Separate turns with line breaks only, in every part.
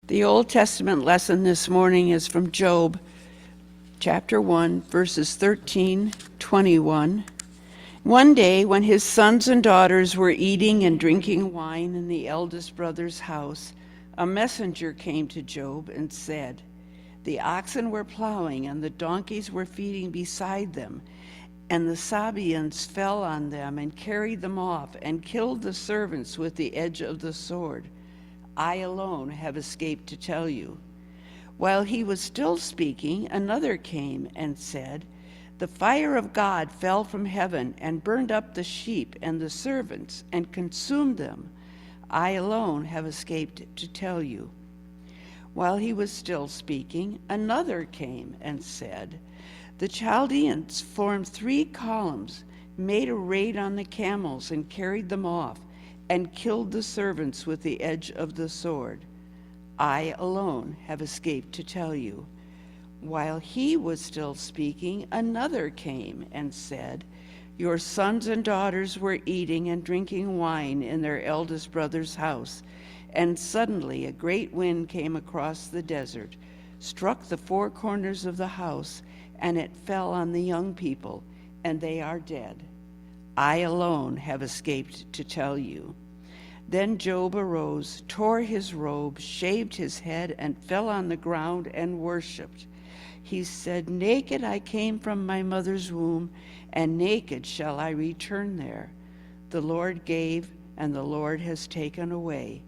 The Old Testament lesson this morning is from Job, chapter 1, verses 13-21. One day, when his sons and daughters were eating and drinking wine in the eldest brother's house, a messenger came to Job and said, "The oxen were plowing and the donkeys were feeding beside them, and the Sabaeans fell on them and carried them off and killed the servants with the edge of the sword. I alone have escaped to tell you." While he was still speaking, another came and said, "The fire of God fell from heaven and burned up the sheep and the servants and consumed them. I alone have escaped to tell you." While he was still speaking, another came and said, "The Chaldeans formed 3 columns, made a raid on the camels and carried them off, and killed the servants with the edge of the sword. I alone have escaped to tell you." While he was still speaking, another came and said, "Your sons and daughters were eating and drinking wine in their eldest brother's house, and suddenly a great wind came across the desert, struck the 4 corners of the house, and it fell on the young people, and they are dead. I alone have escaped to tell you." Then Job arose, tore his robe, shaved his head, and fell on the ground and worshipped. He said, "Naked I came from my mother's womb, and naked shall I return there. The Lord gave, and the Lord has taken away.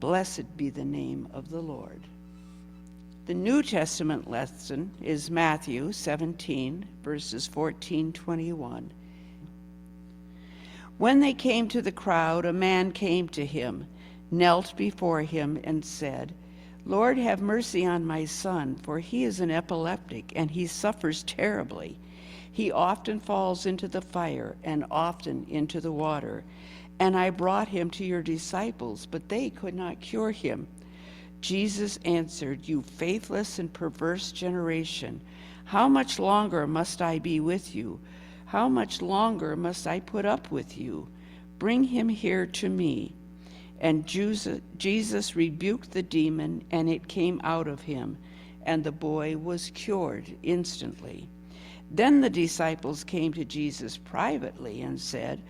Blessed be the name of the Lord." The New Testament lesson is Matthew 17, verses 14-21. When they came to the crowd, a man came to him, knelt before him, and said, "Lord, have mercy on my son, for he is an epileptic, and he suffers terribly. He often falls into the fire and often into the water. And I brought him to your disciples, but they could not cure him." Jesus answered, "You faithless and perverse generation, how much longer must I be with you? How much longer must I put up with you? Bring him here to me." And Jesus rebuked the demon, and it came out of him, and the boy was cured instantly. Then the disciples came to Jesus privately and said,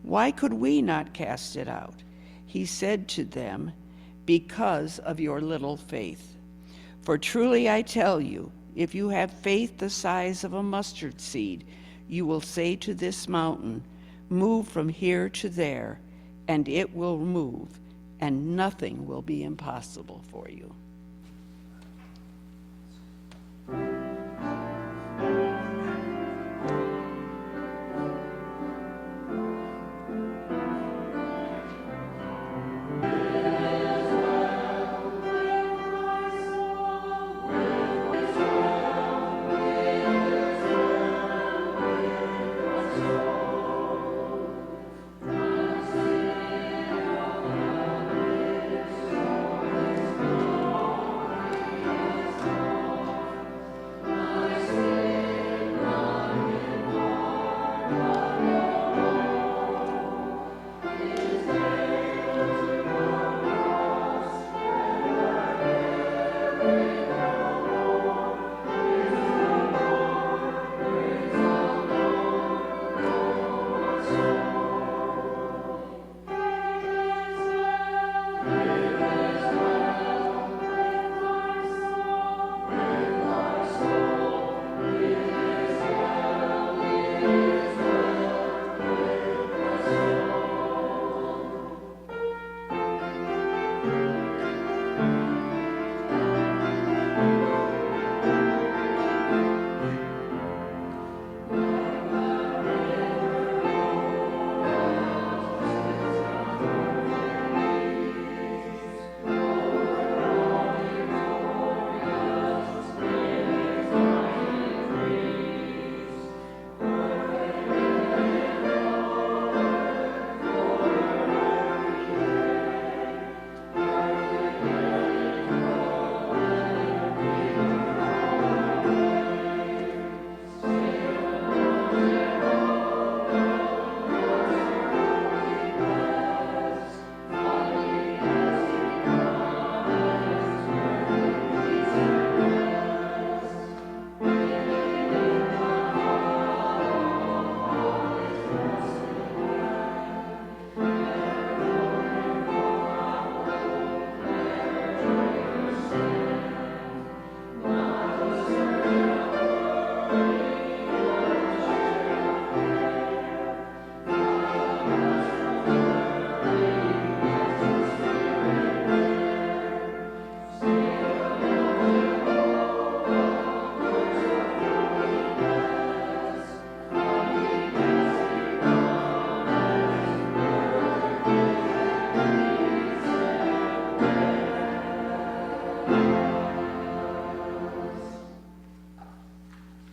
"Why could we not cast it out?" He said to them, "Because of your little faith. For truly I tell you, if you have faith the size of a mustard seed, you will say to this mountain, 'Move from here to there,' and it will move, and nothing will be impossible for you."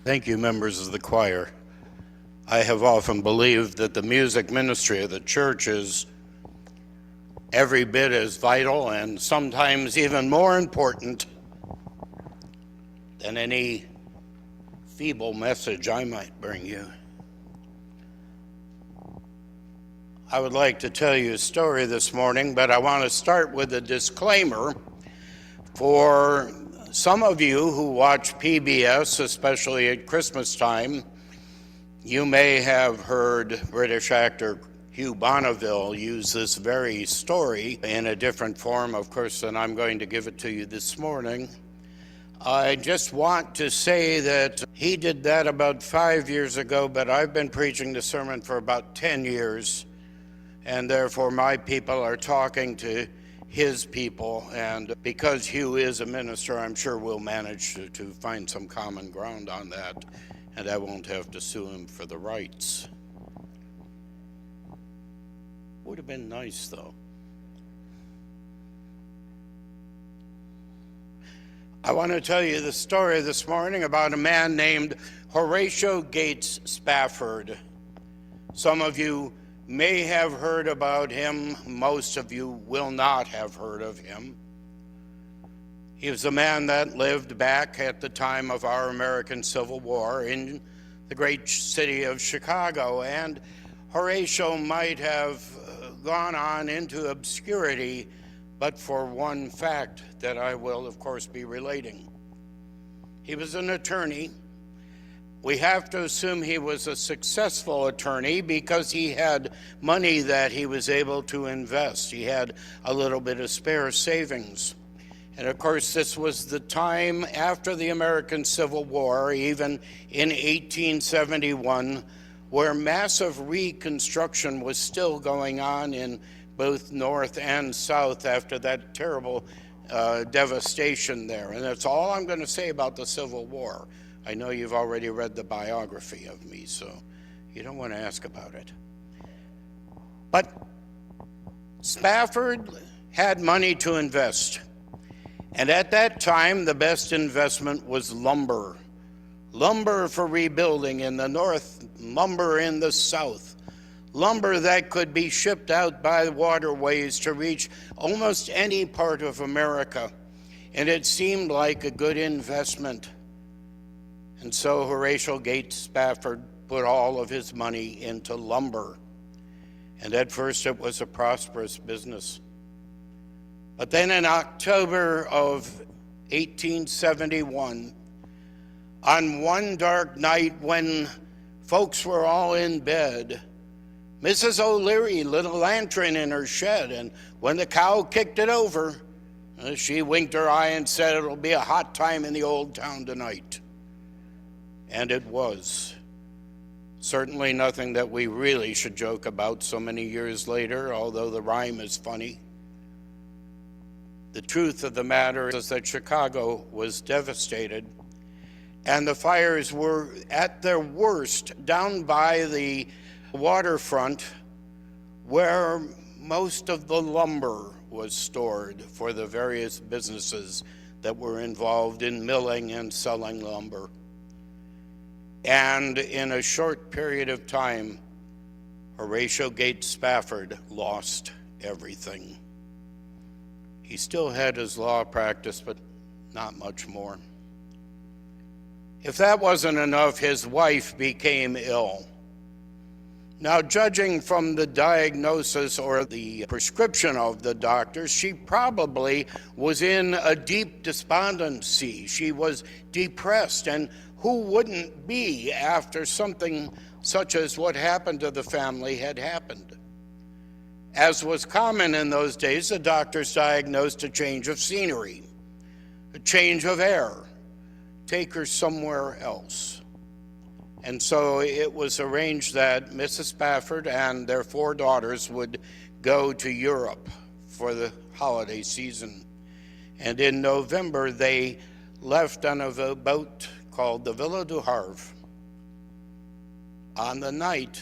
Thank you, members of the choir. I have often believed that the music ministry of the church is every bit as vital and sometimes even more important than any feeble message I might bring you. I would like to tell you a story this morning, but I want to start with a disclaimer for some of you who watch PBS, especially at Christmas time. You may have heard British actor Hugh Bonneville use this very story in a different form, of course, than I'm going to give it to you this morning. I just want to say that he did that about 5 years ago, but I've been preaching the sermon for about 10 years, and therefore my people are talking to his people, and because Hugh is a minister, I'm sure we'll manage to find some common ground on that, and I won't have to sue him for the rights. Would have been nice, though. I want to tell you the story this morning about a man named Horatio Gates Spafford. Some of you may have heard about him. Most of you will not have heard of him. He was a man that lived back at the time of our American Civil War in the great city of Chicago, and Horatio might have gone on into obscurity but for one fact that I will, of course, be relating. He was an attorney. We have to assume he was a successful attorney because he had money that he was able to invest. He had a little bit of spare savings. And of course, this was the time after the American Civil War, even in 1871, where massive reconstruction was still going on in both North and South after that terrible devastation there. And that's all I'm going to say about the Civil War. I know you've already read the biography of me, so you don't want to ask about it. But Spafford had money to invest. And at that time, the best investment was lumber. Lumber for rebuilding in the North, lumber in the South. Lumber that could be shipped out by waterways to reach almost any part of America. And it seemed like a good investment. And so Horatio Gates Spafford put all of his money into lumber. And at first it was a prosperous business. But then in October of 1871, on one dark night when folks were all in bed, Mrs. O'Leary lit a lantern in her shed, and when the cow kicked it over, she winked her eye and said, "It'll be a hot time in the old town tonight." And it was. Certainly nothing that we really should joke about so many years later, although the rhyme is funny. The truth of the matter is that Chicago was devastated, and the fires were at their worst down by the waterfront where most of the lumber was stored for the various businesses that were involved in milling and selling lumber. And in a short period of time, Horatio Gates Spafford lost everything. He still had his law practice, but not much more. If that wasn't enough, his wife became ill. Now, judging from the diagnosis or the prescription of the doctors, she probably was in a deep despondency. She was depressed, and who wouldn't be after something such as what happened to the family had happened? As was common in those days, the doctors diagnosed a change of scenery, a change of air, take her somewhere else. And so it was arranged that Mrs. Spafford and their 4 daughters would go to Europe for the holiday season. And in November, they left on a boat called the Villa du Havre. On the night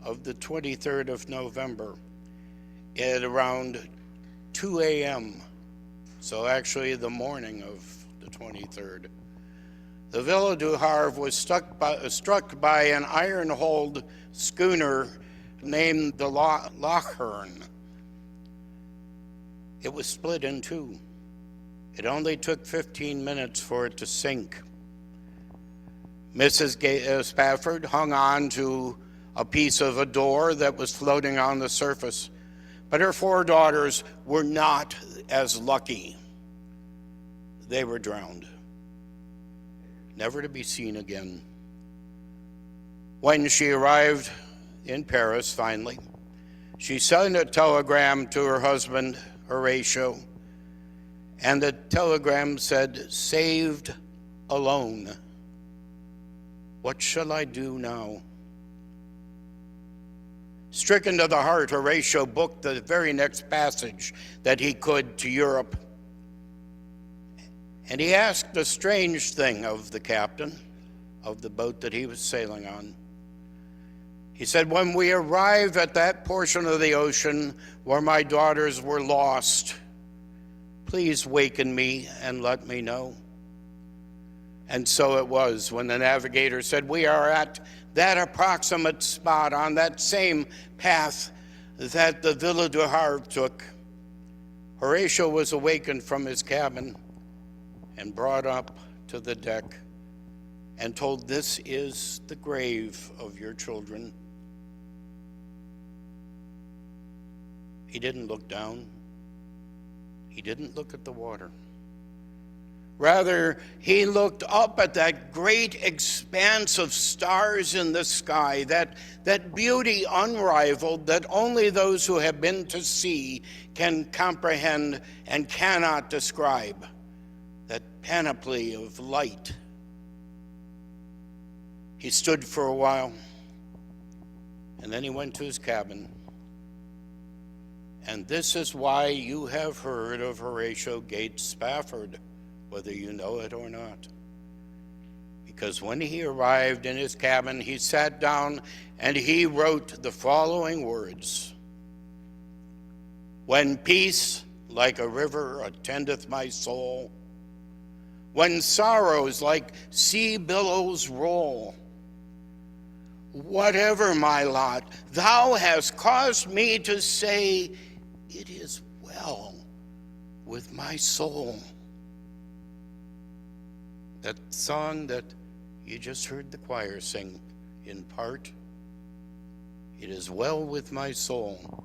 of the 23rd of November, at around 2 a.m., so actually the morning of the 23rd, The Villa du Havre was struck by an iron-hulled schooner named the Lochern. It was split in two. It only took 15 minutes for it to sink. Mrs. Spafford hung on to a piece of a door that was floating on the surface, but her 4 daughters were not as lucky. They were drowned, never to be seen again. When she arrived in Paris, finally, she sent a telegram to her husband, Horatio, and the telegram said, "Saved alone. What shall I do now?" Stricken to the heart, Horatio booked the very next passage that he could to Europe. And he asked a strange thing of the captain of the boat that he was sailing on. He said, "When we arrive at that portion of the ocean where my daughters were lost, please waken me and let me know." And so it was when the navigator said, "We are at that approximate spot on that same path that the Villa du Havre took." Horatio was awakened from his cabin and brought up to the deck and told, "This is the grave of your children." He didn't look down. He didn't look at the water. Rather, he looked up at that great expanse of stars in the sky, that beauty unrivaled that only those who have been to sea can comprehend and cannot describe, that panoply of light. He stood for a while, and then he went to his cabin. And this is why you have heard of Horatio Gates Spafford, whether you know it or not. Because when he arrived in his cabin, he sat down and he wrote the following words: "When peace like a river attendeth my soul, when sorrows like sea billows roll, whatever my lot, thou hast caused me to say, it is well with my soul." That song that you just heard the choir sing in part, "It is well with my soul."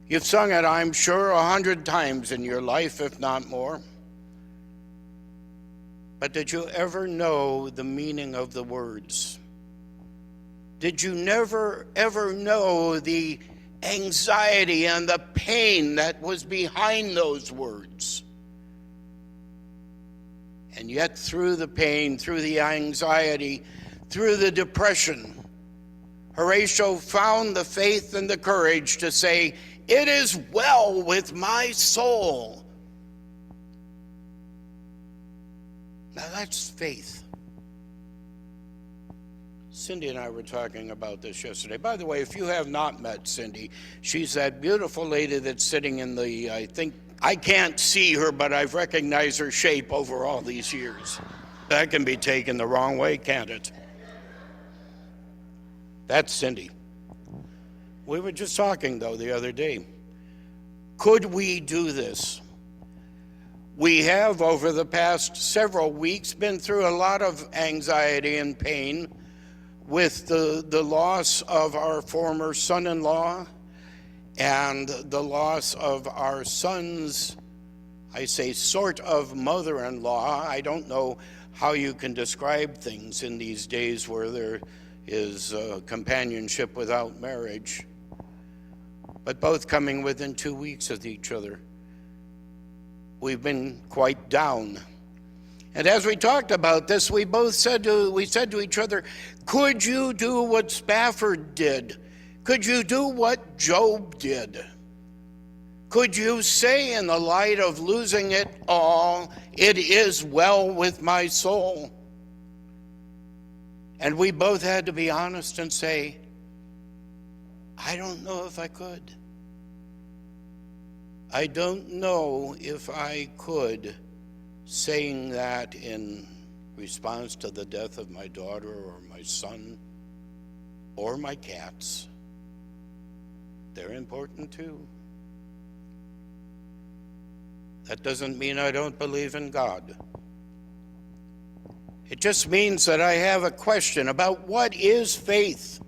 You've sung it, I'm sure, 100 times in your life, if not more. But did you ever know the meaning of the words? Did you never, ever know the anxiety and the pain that was behind those words? And yet through the pain, through the anxiety, through the depression, Horatio found the faith and the courage to say, "It is well with my soul." Now that's faith. Cindy and I were talking about this yesterday. By the way, if you have not met Cindy, she's that beautiful lady that's sitting in the, I can't see her, but I've recognized her shape over all these years. That can be taken the wrong way, can't it? That's Cindy. We were just talking, though, the other day. Could we do this? We have, over the past several weeks, been through a lot of anxiety and pain with the loss of our former son-in-law and the loss of our son's, I say, sort of mother-in-law. I don't know how you can describe things in these days where there is companionship without marriage, but both coming within 2 weeks of each other. We've been quite down. And as we talked about this, we said to each other, could you do what Spafford did? Could you do what Job did? Could you say, in the light of losing it all, it is well with my soul? And we both had to be honest and say, I don't know if I could. I don't know if I could, saying that in response to the death of my daughter or my son or my cats. They're important too. That doesn't mean I don't believe in God. It just means that I have a question about what is faith.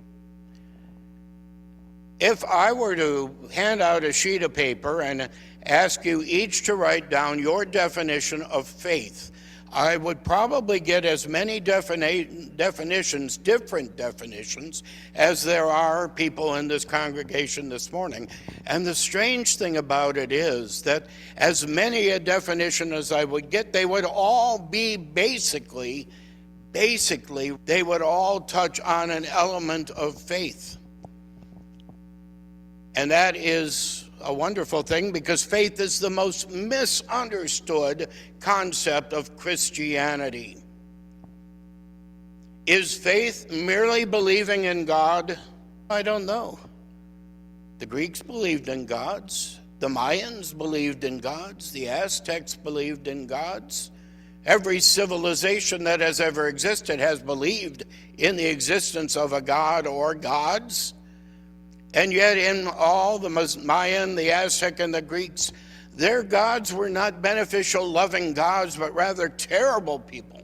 If I were to hand out a sheet of paper and ask you each to write down your definition of faith, I would probably get as many definitions, different definitions, as there are people in this congregation this morning. And the strange thing about it is that as many a definition as I would get, they would all be basically, they would all touch on an element of faith. And that is a wonderful thing, because faith is the most misunderstood concept of Christianity. Is faith merely believing in God? I don't know. The Greeks believed in gods. The Mayans believed in gods. The Aztecs believed in gods. Every civilization that has ever existed has believed in the existence of a god or gods. And yet in all the Mayan, the Aztec, and the Greeks, their gods were not beneficial, loving gods, but rather terrible people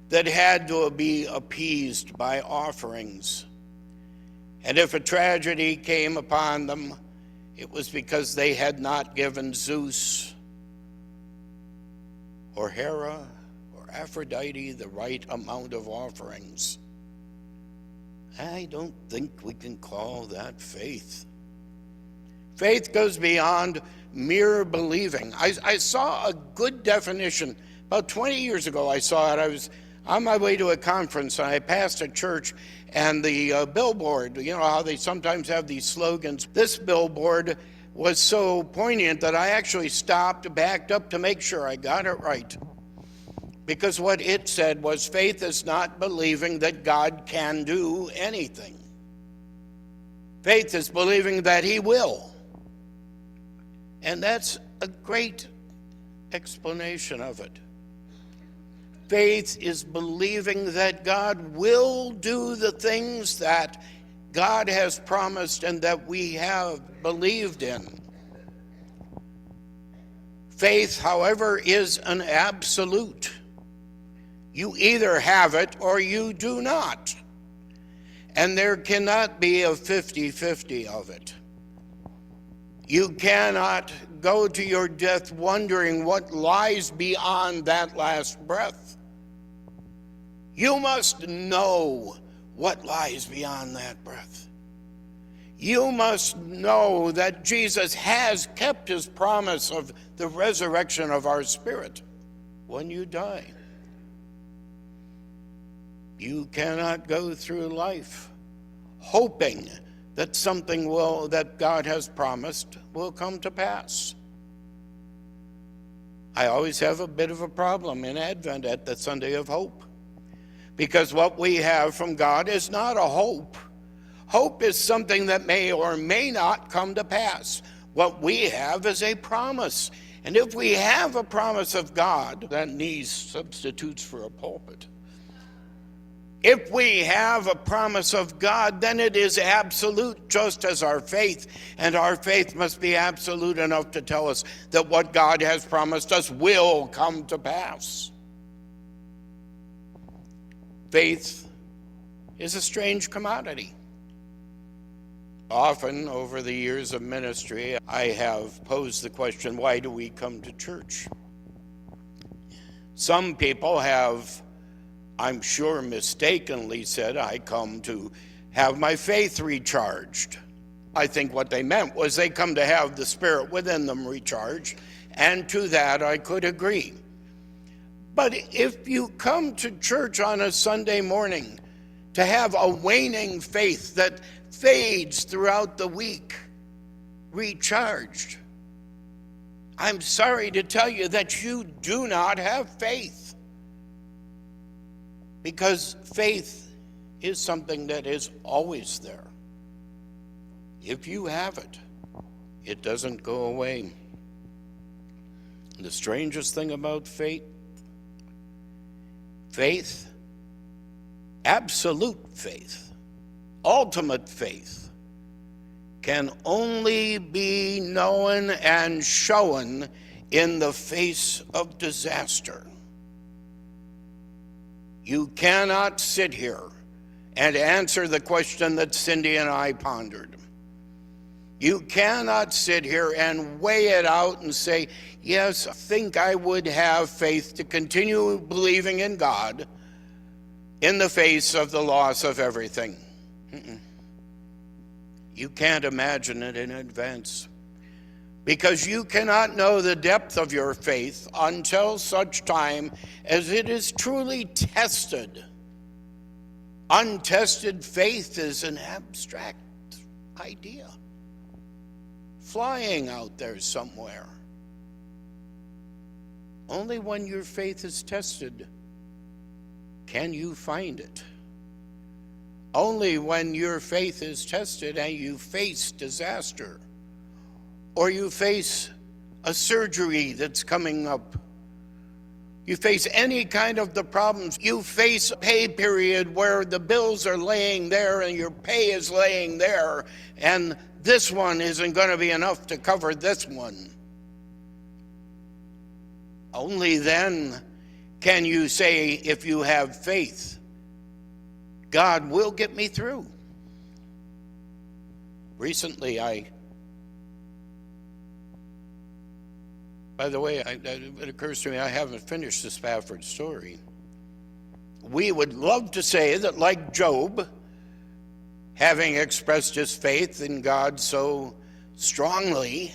that had to be appeased by offerings. And if a tragedy came upon them, it was because they had not given Zeus or Hera or Aphrodite the right amount of offerings. I don't think we can call that faith. Faith goes beyond mere believing. I saw a good definition. About 20 years ago I saw it. I was on my way to a conference and I passed a church, and the billboard, you know how they sometimes have these slogans. This billboard was so poignant that I actually stopped, backed up to make sure I got it right. Because what it said was, faith is not believing that God can do anything. Faith is believing that he will. And that's a great explanation of it. Faith is believing that God will do the things that God has promised and that we have believed in. Faith, however, is an absolute. You either have it or you do not. And there cannot be a 50-50 of it. You cannot go to your death wondering what lies beyond that last breath. You must know what lies beyond that breath. You must know that Jesus has kept his promise of the resurrection of our spirit when you die. You cannot go through life hoping that something that God has promised will come to pass. I always have a bit of a problem in Advent at the Sunday of Hope, because what we have from God is not a hope. Hope is something that may or may not come to pass. What we have is a promise. And if we have a promise of God, that needs substitutes for a pulpit. If we have a promise of God, then it is absolute, just as our faith. And our faith must be absolute enough to tell us that what God has promised us will come to pass. Faith is a strange commodity. Often over the years of ministry, I have posed the question, why do we come to church? Some people have, I'm sure, mistakenly said, I come to have my faith recharged. I think what they meant was they come to have the spirit within them recharged, and to that I could agree. But if you come to church on a Sunday morning to have a waning faith that fades throughout the week, recharged, I'm sorry to tell you that you do not have faith. Because faith is something that is always there. If you have it, it doesn't go away. The strangest thing about faith Faith, absolute faith, ultimate faith, can only be known and shown in the face of disaster. You cannot sit here and answer the question that Cindy and I pondered. You cannot sit here and weigh it out and say, yes, I think I would have faith to continue believing in God in the face of the loss of everything. You can't imagine it in advance, because you cannot know the depth of your faith until such time as it is truly tested. Untested faith is an abstract idea, flying out there somewhere. Only when your faith is tested can you find it. Only when your faith is tested and you face disaster, or you face a surgery that's coming up, you face any kind of the problems, you face a pay period where the bills are laying there and your pay is laying there, and this one isn't going to be enough to cover this one. Only then can you say, if you have faith, God will get me through. Recently, by the way, it occurs to me I haven't finished the Spafford story. We would love to say that, like Job, having expressed his faith in God so strongly,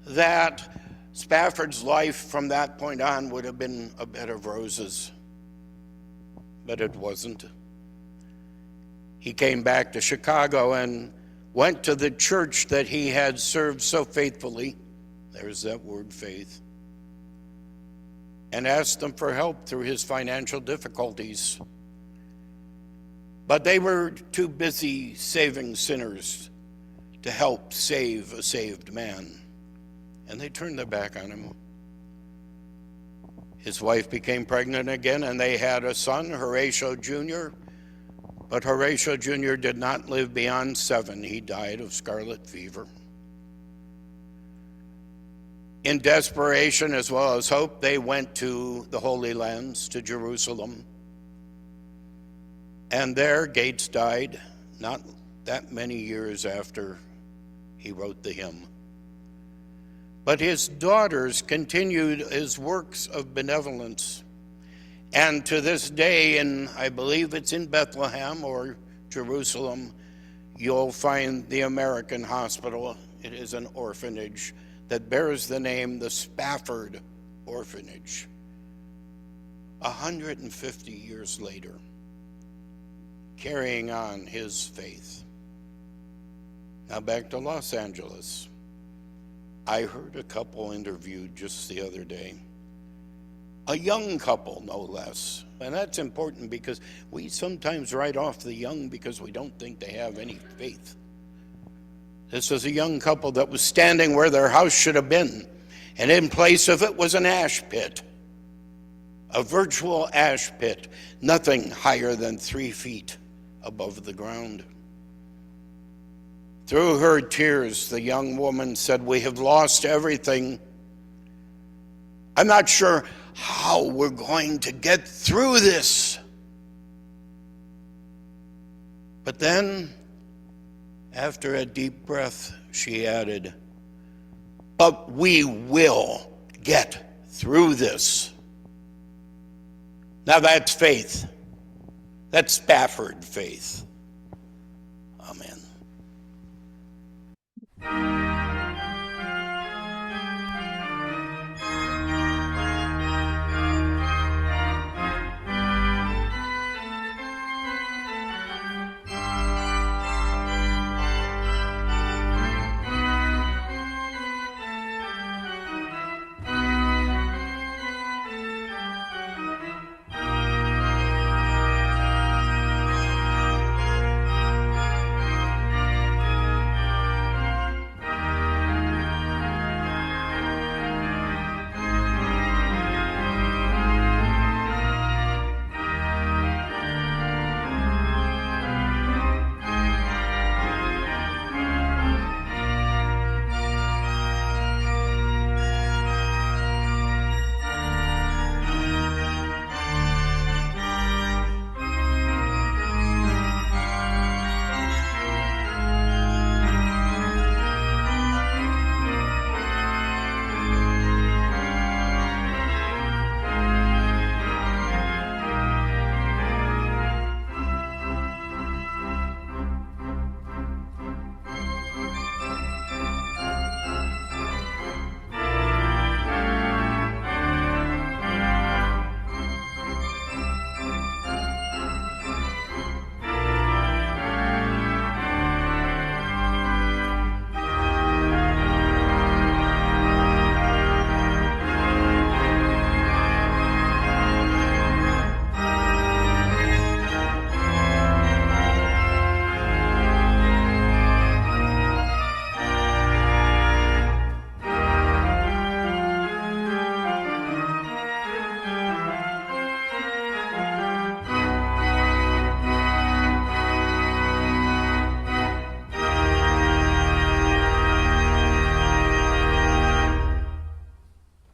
that Spafford's life from that point on would have been a bed of roses. But it wasn't. He came back to Chicago and went to the church that he had served so faithfully. There's that word, faith. And asked them for help through his financial difficulties. But they were too busy saving sinners to help save a saved man. And they turned their back on him. His wife became pregnant again, and they had a son, Horatio Jr. But Horatio Jr. did not live beyond 7. He died of scarlet fever. In desperation as well as hope, they went to the Holy Lands, to Jerusalem. And there Gates died, not that many years after he wrote the hymn. But his daughters continued his works of benevolence. And to this day, and I believe it's in Bethlehem or Jerusalem, you'll find the American Hospital. It is an orphanage that bears the name the Spafford Orphanage. 150 years later, carrying on his faith. Now back to Los Angeles. I heard a couple interviewed just the other day. A young couple, no less. And that's important because we sometimes write off the young because we don't think they have any faith. This was a young couple that was standing where their house should have been, and in place of it was an ash pit, a virtual ash pit, nothing higher than 3 feet above the ground. Through her tears, the young woman said, "We have lost everything. I'm not sure how we're going to get through this." But then, after a deep breath, she added, "But we will get through this." Now that's faith. That's Spafford faith. Amen.